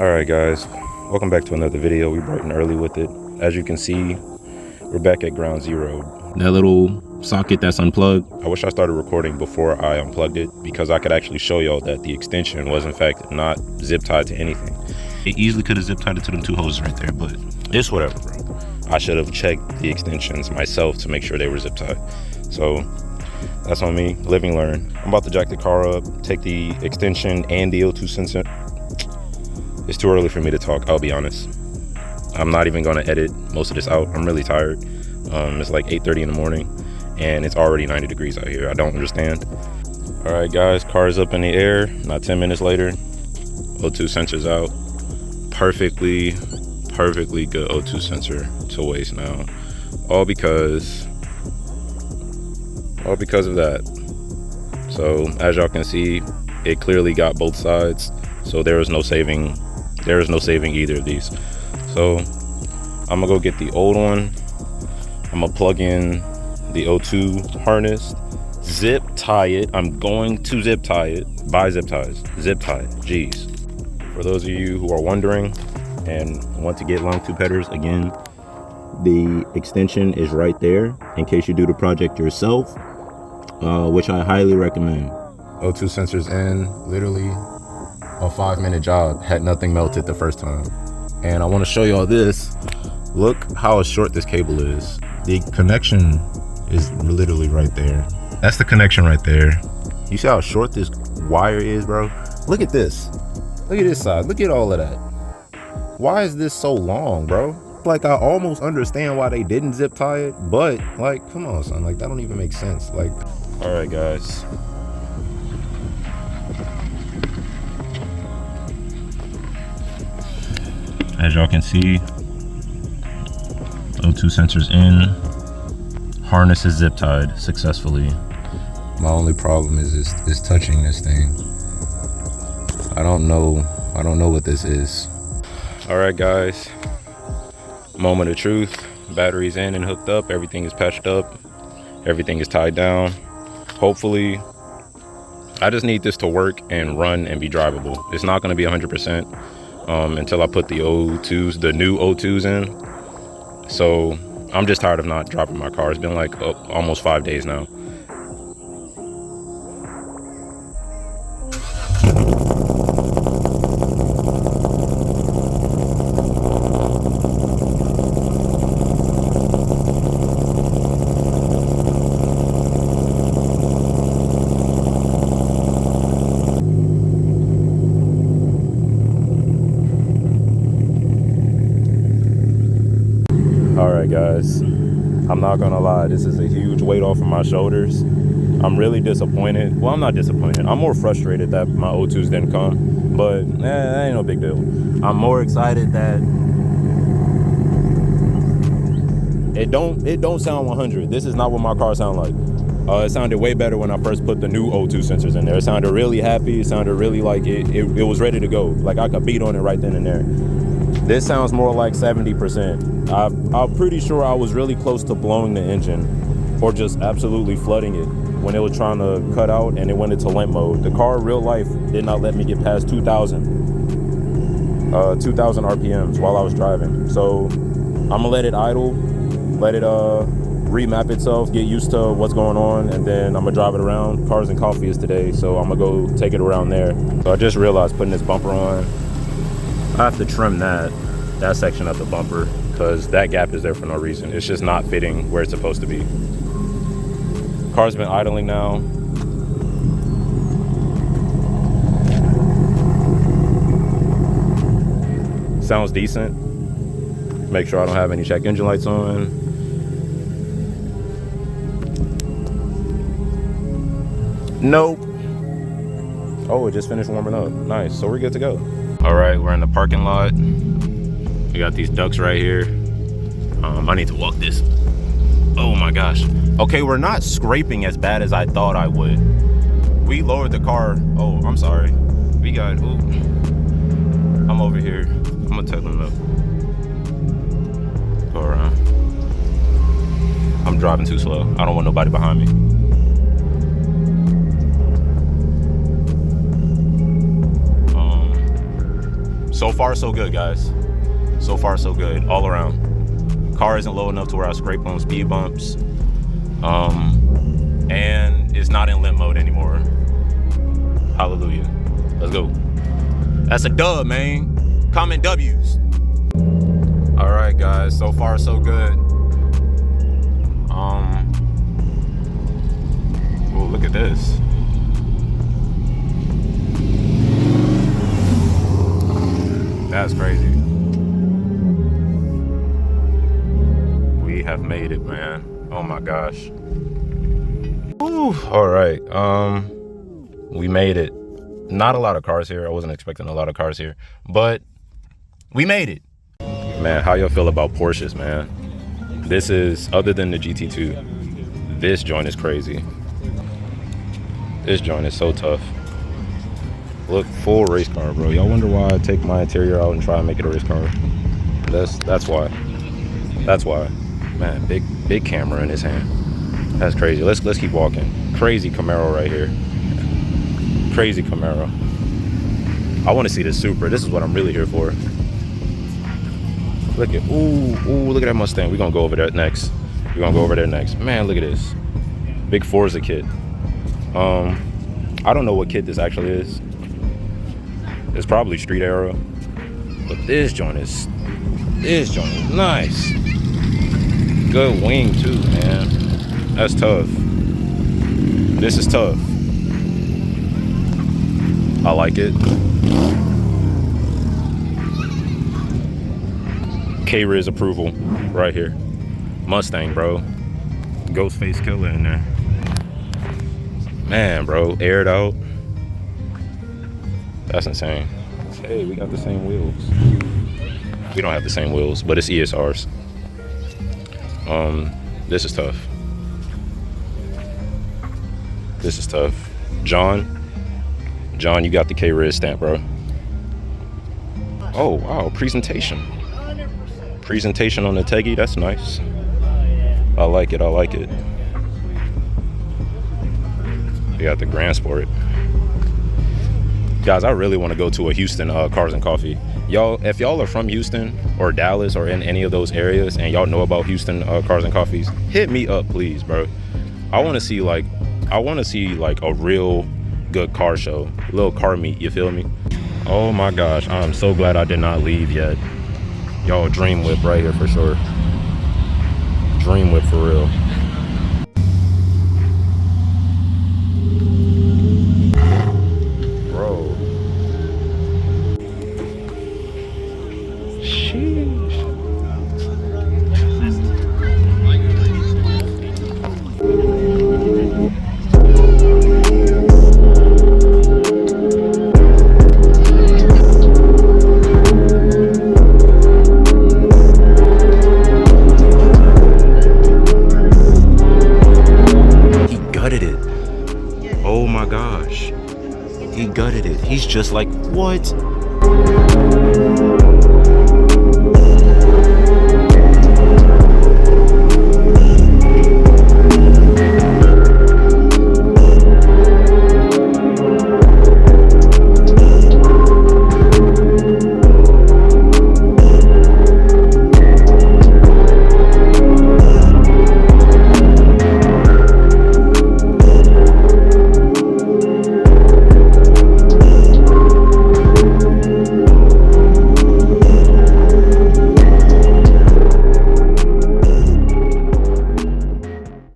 Alright guys, welcome back to another video. We bright and early with it. As you can see, we're back at ground zero. That little socket that's unplugged, I wish I started recording before I unplugged it, because I could actually show y'all that the extension was in fact not zip tied to anything. It easily could have zip tied it to them two hoses right there, but it's whatever, bro. I should have checked the extensions myself to make sure they were zip tied. So that's on me. Live and learn. I'm about to jack the car up, take the extension and the O2 sensor. It's too early for me to talk, I'll be honest. I'm not even gonna edit most of this out. I'm really tired. It's like 8:30 in the morning and it's already 90 degrees out here. I don't understand. All right guys, car's up in the air. Not 10 minutes later, O2 sensor's out. Perfectly good O2 sensor to waste now. All because of that. So as y'all can see, it clearly got both sides. So there is no saving either of these. So I'm gonna go get the old one. I'm gonna plug in the O2 harness, zip tie it. I'm going to zip tie it. Buy zip ties, zip tie, geez. For those of you who are wondering and want to get long tube headers, again, the extension is right there in case you do the project yourself, which I highly recommend. O2 sensors in, literally a 5-minute job, had nothing melted the first time. And I want to show y'all this. Look how short this cable is. The connection is literally right there. That's the connection right there. You see how short this wire is, bro? Look at this. Look at this side. Look at all of that. Why is this so long, bro? Like, I almost understand why they didn't zip tie it, but like, come on, son. Like, that don't even make sense. Like, all right, guys. As y'all can see, O2 sensors in, harness is zip tied successfully. My only problem is touching this thing. I don't know what this is. All right guys, moment of truth. Battery's in and hooked up, everything is patched up, everything is tied down. Hopefully, I just need this to work and run and be drivable. It's not gonna be 100%. Until I put the O2s, the new O2s in. So I'm just tired of not dropping my car. It's been like almost 5 days now. All right guys, I'm not gonna lie, this is a huge weight off of my shoulders. I'm really disappointed. Well, I'm not disappointed. I'm more frustrated that my O2s didn't come, but that ain't no big deal. I'm more excited that it don't sound 100. This is not what my car sound like. It sounded way better when I first put the new O2 sensors in there. It sounded really happy. It sounded really like it was ready to go. Like I could beat on it right then and there. This sounds more like 70%. I'm pretty sure I was really close to blowing the engine or just absolutely flooding it when it was trying to cut out and it went into limp mode. The car, real life, did not let me get past 2,000 RPMs while I was driving. So I'm gonna let it idle, let it remap itself, get used to what's going on, and then I'm gonna drive it around. Cars and Coffee is today, so I'm gonna go take it around there. So I just realized putting this bumper on, I have to trim that section of the bumper because that gap is there for no reason. It's just not fitting where it's supposed to be. Car's been idling now. Sounds decent. Make sure I don't have any check engine lights on. Nope. Oh, it just finished warming up. Nice, so we're good to go. All right, we're in the parking lot. We got these ducks right here. I need to walk this. Oh my gosh. Okay, we're not scraping as bad as I thought I would. We lowered the car. Oh, I'm sorry. We got, ooh. I'm over here. I'm gonna tell them up. Go around. I'm driving too slow. I don't want nobody behind me. So far, so good, guys. So far, so good, all around. Car isn't low enough to where I scrape on speed bumps. And it's not in limp mode anymore. Hallelujah. Let's go. That's a dub, man. Comment W's. All right, guys. So far, so good. Oh, look at this. That's crazy. We have made it, man. Oh my gosh. Whew. All right. We made it. Not a lot of cars here. I wasn't expecting a lot of cars here, but we made it. Man, how y'all feel about Porsches, man? This is, other than the GT2, this joint is crazy. This joint is so tough. Look, full race car, bro. Y'all wonder why I take my interior out and try and make it a race car? That's why. That's why. Man, big camera in his hand. That's crazy. Let's keep walking. Crazy Camaro right here. Crazy Camaro. I want to see the Supra. This is what I'm really here for. Look at, look at that Mustang. We're gonna go over there next. We're gonna go over there next. Man, look at this. Big Forza kit. I don't know what kit this actually is. It's probably street era. But this joint is nice. Good wing too, man. That's tough. This is tough. I like it. K-Riz approval right here. Mustang, bro. Ghostface killer in there. Man, bro, aired out. That's insane. Hey, we got the same wheels. We don't have the same wheels, but it's ESRs. This is tough. This is tough. John, you got the K-Riz stamp, bro. Oh, wow, presentation. Presentation on the Teggy, that's nice. I like it, I like it. We got the Grand Sport. Guys, I really want to go to a Houston Cars and Coffee. Y'all, if y'all are from Houston or Dallas or in any of those areas and y'all know about Houston Cars and Coffees, hit me up, please, bro. I want to see like a real good car show, a little car meet, you feel me? Oh my gosh, I'm so glad I did not leave yet. Y'all, Dream Whip right here for sure. Dream Whip for real. Bro. Sheesh. Oh my gosh, he gutted it. He's just like, what?